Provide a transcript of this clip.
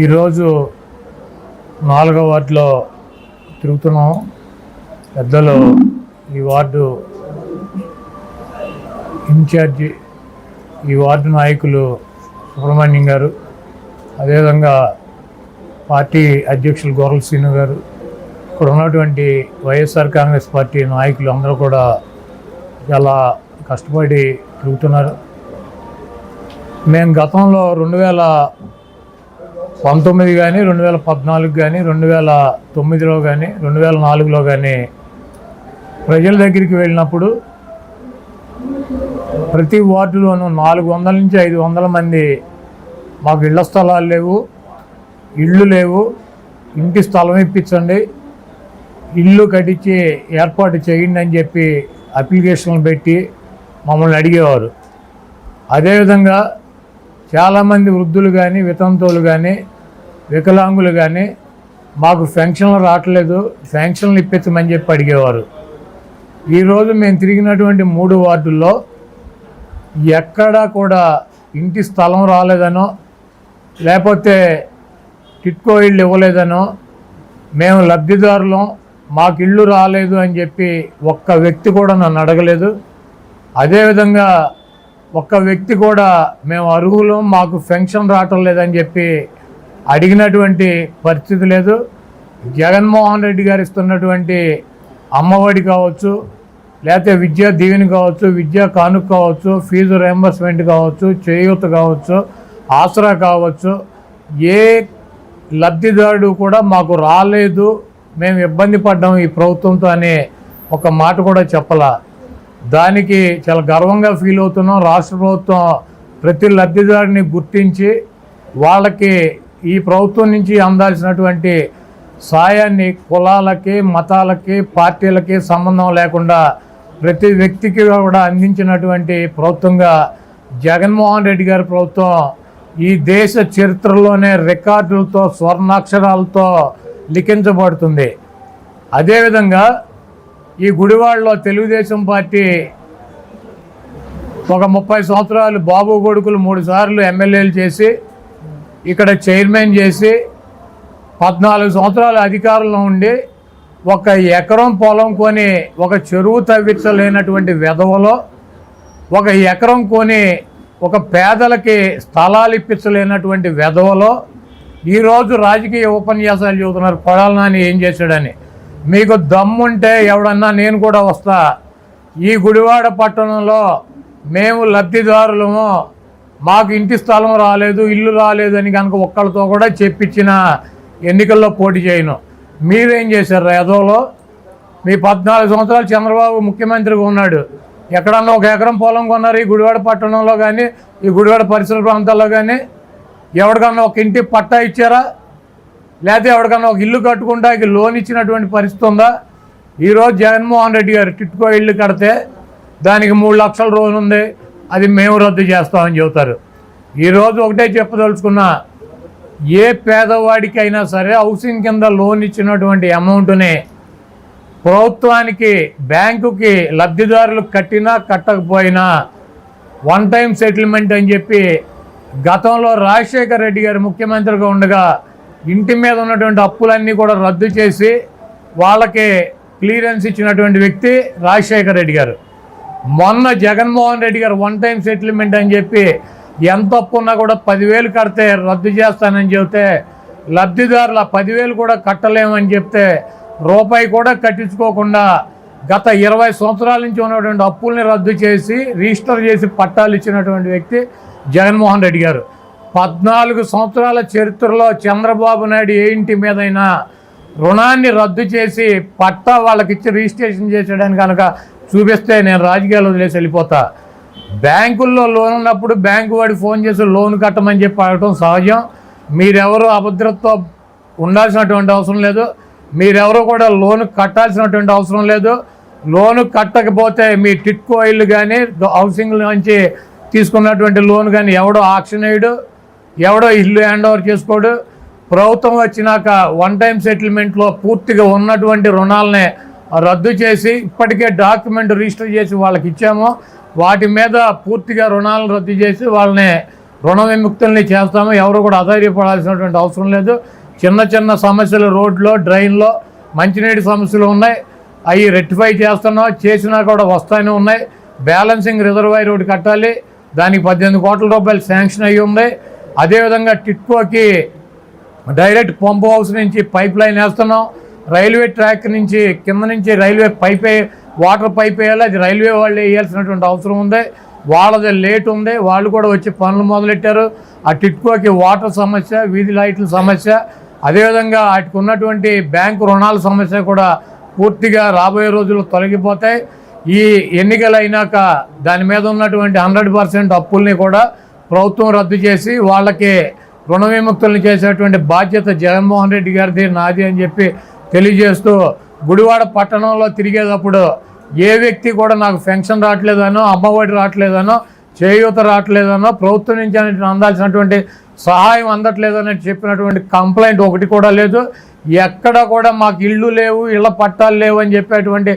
ఈరోజు 4వ వార్డులో తిరుగుతున్నాము. పెద్దలు ఈ వార్డు ఇన్ఛార్జి, ఈ వార్డు నాయకులు సుబ్రహ్మణ్యం గారు, అదేవిధంగా పార్టీ అధ్యక్షులు గోరల శ్రీను గారు, ఇక్కడ ఉన్నటువంటి వైఎస్ఆర్ కాంగ్రెస్ పార్టీ నాయకులు అందరూ కూడా చాలా కష్టపడి తిరుగుతున్నారు. మేము గతంలో 2019 కానీ 2014 కానీ 2009లో కానీ 2004లో కానీ ప్రజల దగ్గరికి వెళ్ళినప్పుడు ప్రతి వార్డులోనూ 400 నుంచి 500 మంది మాకు ఇళ్ల స్థలాలు లేవు, ఇళ్ళు లేవు, ఇంటి స్థలం ఇప్పించండి, ఇల్లు కట్టించి ఏర్పాటు చేయండి అని చెప్పి అప్లికేషన్లు పెట్టి మమ్మల్ని అడిగేవారు. అదేవిధంగా చాలామంది వృద్ధులు కానీ, వితంతువులు కానీ, వికలాంగులు కానీ మాకు పెన్షన్లు రావట్లేదు, పెన్షన్లు ఇప్పించమని చెప్పి అడిగేవారు. ఈరోజు మేము తిరిగినటువంటి 3 వార్డుల్లో ఎక్కడా కూడా ఇంటి స్థలం రాలేదనో, లేకపోతే టిట్కో ఇళ్ళు ఇవ్వలేదనో, మేము లబ్ధిదారులం, మాకు ఇళ్ళు రాలేదు అని చెప్పి ఒక్క వ్యక్తి కూడా నన్ను అడగలేదు. అదేవిధంగా ఒక్క వ్యక్తి కూడా మేము అర్హులం, మాకు పెన్షన్ రావటం లేదని చెప్పి అడిగినటువంటి పరిస్థితి లేదు. జగన్మోహన్ రెడ్డి గారు ఇస్తున్నటువంటి అమ్మఒడి కావచ్చు, లేకపోతే విద్యా దీవెన కావచ్చు, విద్యా కానుక కావచ్చు, ఫీజు రియంబర్స్మెంట్ కావచ్చు, చేయూత కావచ్చు, ఆసరా కావచ్చు, ఏ లబ్ధిదారుడు కూడా మాకు రాలేదు, మేము ఇబ్బంది పడ్డాము ఈ ప్రభుత్వంతో అనే ఒక మాట కూడా చెప్పాల. దానికి చాలా గర్వంగా ఫీల్ అవుతున్నాం. రాష్ట్ర ప్రభుత్వం ప్రతి లబ్ధిదారుని గుర్తించి వాళ్ళకి ఈ ప్రభుత్వం నుంచి అందాల్సినటువంటి సాయాన్ని కులాలకి, మతాలకి, పార్టీలకి సంబంధం లేకుండా ప్రతి వ్యక్తికి కూడా అందించినటువంటి ప్రభుత్వంగా జగన్మోహన్ రెడ్డి గారి ప్రభుత్వం ఈ దేశ చరిత్రలోనే రికార్డులతో, స్వర్ణాక్షరాలతో లిఖించబడుతుంది. అదేవిధంగా ఈ గుడివాడలో తెలుగుదేశం పార్టీ ఒక 30 సంవత్సరాలు బాబు కొడుకులు 3 సార్లు ఎమ్మెల్యేలు చేసి, ఇక్కడ చైర్మన్ చేసి, 14 సంవత్సరాలు అధికారంలో ఉండి ఒక ఎకరం పొలం కొని ఒక చెరువు తవ్వించలేనటువంటి వెధవలో, ఒక ఎకరం కొని ఒక పేదలకి స్థలాలు ఇప్పించలేనటువంటి వెధవలో ఈరోజు రాజకీయ ఉపన్యాసాలు చెబుతున్నారు కొడాలి నాని ఏం చేశాడని. మీకు దమ్ముంటే ఎవడన్నా నేను కూడా వస్తా, ఈ గుడివాడ పట్టణంలో మేము లబ్ధిదారులము, మాకు ఇంటి స్థలం రాలేదు, ఇల్లు రాలేదు అని కనుక ఒక్కళ్ళతో కూడా చెప్పించిన ఎన్నికల్లో పోటీ చేయను. మీరేం చేశారు ఏదోలో? మీ 14 సంవత్సరాలు చంద్రబాబు ముఖ్యమంత్రిగా ఉన్నాడు, ఎక్కడన్నా ఒక ఎకరం పొలం కొన్నారు ఈ గుడివాడ పట్టణంలో కానీ, ఈ గుడివాడ పరిసర ప్రాంతాల్లో కానీ? ఎవరికన్నా ఒక ఇంటి పట్టా ఇచ్చారా? లేకపోతే ఎవరికన్నా ఒక ఇల్లు కట్టుకుంటానికి లోన్ ఇచ్చినటువంటి పరిస్థితి ఉందా? ఈరోజు జగన్మోహన్ రెడ్డి గారు టిట్కో ఇల్లు కడితే దానికి 3 లక్షల లోన్ ఉంది, అది మేము రద్దు చేస్తామని చెబుతారు. ఈరోజు ఒకటే చెప్పదలుచుకున్నా, ఏ పేదవాడికైనా సరే హౌసింగ్ కింద లోన్ ఇచ్చినటువంటి అమౌంట్ని ప్రభుత్వానికి, బ్యాంకుకి లబ్ధిదారులు కట్టినా కట్టకపోయినా 1 టైం సెటిల్మెంట్ అని చెప్పి గతంలో రాజశేఖర్ రెడ్డి గారు ముఖ్యమంత్రిగా ఉండగా ఇంటి మీద ఉన్నటువంటి అప్పులన్నీ కూడా రద్దు చేసి వాళ్ళకి క్లియరెన్స్ ఇచ్చినటువంటి వ్యక్తి రాజశేఖర్ రెడ్డి గారు. మొన్న జగన్మోహన్ రెడ్డి గారు 1 టైం సెటిల్మెంట్ అని చెప్పి ఎంత అప్పు ఉన్నా కూడా 10,000 కడితే రద్దు చేస్తానని చెబితే లబ్ధిదారులు 10,000 కూడా కట్టలేమని చెప్తే రూపాయి కూడా కట్టించుకోకుండా గత 20 సంవత్సరాల నుంచి ఉన్నటువంటి అప్పుల్ని రద్దు చేసి రిజిస్టర్ చేసి పట్టాలు ఇచ్చినటువంటి వ్యక్తి జగన్మోహన్ రెడ్డి గారు. 14 సంవత్సరాల చరిత్రలో చంద్రబాబు నాయుడు ఏ ఇంటి మీదైనా రుణాన్ని రద్దు చేసి పట్టా వాళ్ళకి ఇచ్చి రిజిస్ట్రేషన్ చేసేయడానికి కనుక చూపిస్తే నేను రాజకీయాలు వదిలేసి వెళ్ళిపోతా. బ్యాంకుల్లో లోన్ ఉన్నప్పుడు బ్యాంకు వాడికి ఫోన్ చేసి లోన్ కట్టమని చెప్పి అడగటం సహజం. మీరెవరు అభద్రతతో ఉండాల్సినటువంటి అవసరం లేదు, మీరెవరు కూడా లోన్ కట్టాల్సినటువంటి అవసరం లేదు. లోను కట్టకపోతే మీ టిట్కో ఇల్లు కానీ, హౌసింగ్ నుంచి తీసుకున్నటువంటి లోన్ కానీ ఎవడో ఆక్షన్ వేయడు, ఎవడో ఇల్లు హ్యాండ్ ఓవర్ చేసుకోడు. ప్రభుత్వం వచ్చినాక 1 టైం సెటిల్మెంట్లో పూర్తిగా ఉన్నటువంటి రుణాలనే రద్దు చేసి ఇప్పటికే డాక్యుమెంట్ రిజిస్టర్ చేసి వాళ్ళకి ఇచ్చాము. వాటి మీద పూర్తిగా రుణాలను రద్దు చేసి వాళ్ళని రుణ విముక్తుల్ని చేస్తాము. ఎవరు కూడా అధైర్యపడాల్సినటువంటి అవసరం లేదు. చిన్న చిన్న సమస్యలు రోడ్లో, డ్రైన్లో, మంచినీటి సమస్యలు ఉన్నాయి. అవి రెక్టిఫై చేస్తున్నాం. చేసినా కూడా వస్తానే ఉన్నాయి. బ్యాలెన్సింగ్ రిజర్వాయర్ ఒకటి కట్టాలి. దానికి 18 కోట్ల రూపాయలు శాంక్షన్ అయ్యి ఉంది. అదేవిధంగా టిట్కోకి డైరెక్ట్ పంప్ హౌస్ నుంచి పైప్ లైన్ వేస్తున్నాం. రైల్వే ట్రాక్ నుంచి కింద నుంచి రైల్వే వాటర్ పైప్ వేయాలి. అది రైల్వే వాళ్ళు వేయాల్సినటువంటి అవసరం ఉంది. వాళ్ళది లేట్ ఉంది. వాళ్ళు కూడా వచ్చి పనులు మొదలెట్టారు. ఆ టిట్కోకి వాటర్ సమస్య, వీధి లైట్ల సమస్య, అదేవిధంగా వాటికి ఉన్నటువంటి బ్యాంకు రుణాల సమస్య కూడా పూర్తిగా రాబోయే రోజుల్లో తొలగిపోతాయి. ఈ ఎన్నికలు అయినాక దాని మీద ఉన్నటువంటి 100% అప్పుల్ని కూడా ప్రభుత్వం రద్దు చేసి వాళ్ళకి రుణ విముక్తులను చేసేటువంటి బాధ్యత జగన్మోహన్ రెడ్డి గారిది, నాది అని చెప్పి తెలియజేస్తూ, గుడివాడ పట్టణంలో తిరిగేటప్పుడు ఏ వ్యక్తి కూడా నాకు పెన్షన్ రావట్లేదనో, అమ్మఒడి రావట్లేదనో, చేయూత రావట్లేదనో, ప్రభుత్వం నుంచి అందాల్సినటువంటి సహాయం అందట్లేదని చెప్పినటువంటి కంప్లైంట్ ఒకటి కూడా లేదు. ఎక్కడ కూడా మాకు ఇళ్ళు లేవు, ఇళ్ళ పట్టాలు లేవు అని చెప్పేటువంటి